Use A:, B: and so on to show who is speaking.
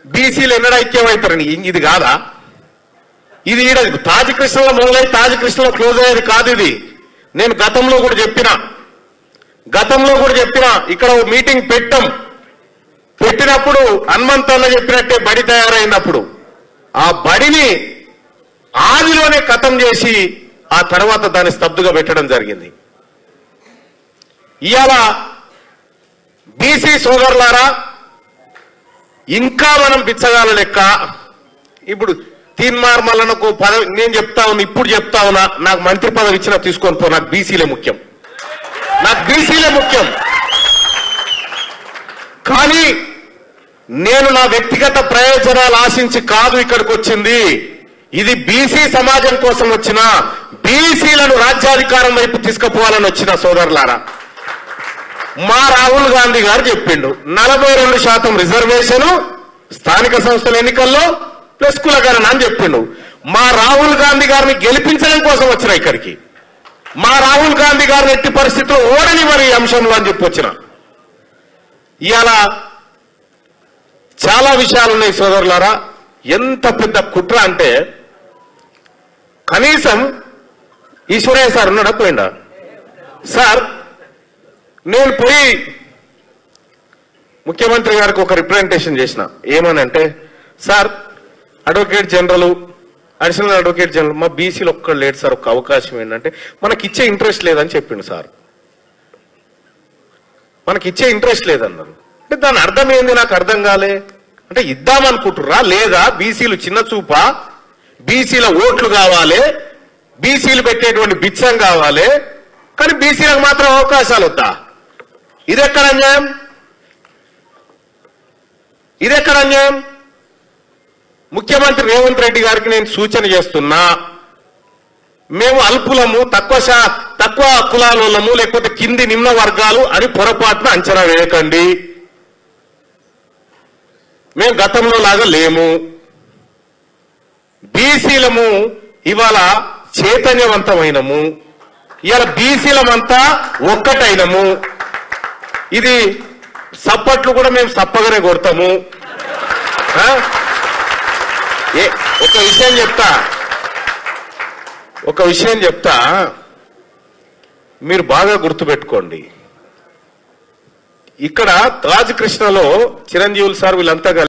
A: బీసీలు ఎన్నడ ఐక్యమవుతారని ఇది కాదా? ఇది ఈడ తాజ్ కృష్ణలో మొదలై తాజ్ కృష్ణలో క్లోజ్ అయ్యేది కాదు. ఇది నేను గతంలో కూడా చెప్పిన ఇక్కడ మీటింగ్ పెట్టినప్పుడు హనుమంతన్న చెప్పినట్టే బడి తయారైనప్పుడు ఆ బడిని ఆదిలోనే ఖతం చేసి ఆ తర్వాత దాన్ని స్తబ్దుగా పెట్టడం జరిగింది. ఇవాళ బీసీ సోదరులారా, ఇంకా మనం బిచ్చగాల లెక్క ఇప్పుడు తీన్మార్ మల్లనకు పదవి నేను చెప్తా ఉన్నా, ఇప్పుడు చెప్తా ఉన్నా, నాకు మంత్రి పదవి ఇచ్చినా తీసుకొని పో, నాకు బీసీలే ముఖ్యం. కానీ నేను నా వ్యక్తిగత ప్రయోజనాలు ఆశించి కాదు ఇక్కడికి వచ్చింది. ఇది బీసీ సమాజం కోసం వచ్చిన, బీసీలను రాజ్యాధికారం వైపు తీసుకుపోవాలని వచ్చిన సోదరులారా. మా రాహుల్ గాంధీ గారు చెప్పిండు 42% రిజర్వేషన్ స్థానిక సంస్థల ఎన్నికల్లో ప్లస్ కులగణన అని చెప్పిండు. మా రాహుల్ గాంధీ గారిని గెలిపించడం కోసం వచ్చిన ఇక్కడికి. మా రాహుల్ గాంధీ గారిని ఎట్టి పరిస్థితుల్లో ఓడని మరి ఈ అంశంలో అని చెప్పి వచ్చిన. ఇవాళ చాలా విషయాలు ఉన్నాయి సోదరులారా. ఎంత పెద్ద కుట్ర అంటే కనీసం ఈశ్వరయ్య సార్ ఉన్నాడా పోయిండా? సార్ నేను పోయి ముఖ్యమంత్రి గారికి ఒక రిప్రజెంటేషన్ చేసిన. ఏమనంటే, sir advocate general, additional advocate general మా బీసీలో ఒక్కడు లేడు సార్, ఒక అవకాశం ఏంటంటే మనకి ఇచ్చే ఇంట్రెస్ట్ లేదని చెప్పిండు సార్. మనకి ఇచ్చే ఇంట్రెస్ట్ లేదన్నారు. అంటే దాని అర్థం ఏంది నాకు అర్థం కాలే. అంటే ఇద్దామనుకుంటుర్రా లేదా? బీసీలు చిన్న చూపా? బీసీల ఓట్లు కావాలి, బీసీలు పెట్టేటువంటి బిచ్చం కావాలి, కానీ బీసీలకు మాత్రం అవకాశాలు వద్దా? ఇదెక్కడ అన్యాయం? ముఖ్యమంత్రి రేవంత్ రెడ్డి గారికి నేను సూచన చేస్తున్నా, మేము అల్పులము, తక్కువ కులాలము, లేకపోతే కింది నిమ్న వర్గాలు అని పొరపాటున అంచనా వేయకండి. మేము గతంలో లాగా లేము. బీసీలము ఇవాళ చైతన్యవంతమైనము, ఇవాళ బీసీలమంతా ఒక్కటైనము. ఇది సప్పట్లు కూడా మేము సప్పగానే కొడతాము. ఒక విషయం చెప్తా, మీరు బాగా గుర్తుపెట్టుకోండి. ఇక్కడ తాజ్ కృష్ణలో చిరంజీవులు సార్ వీళ్ళంతా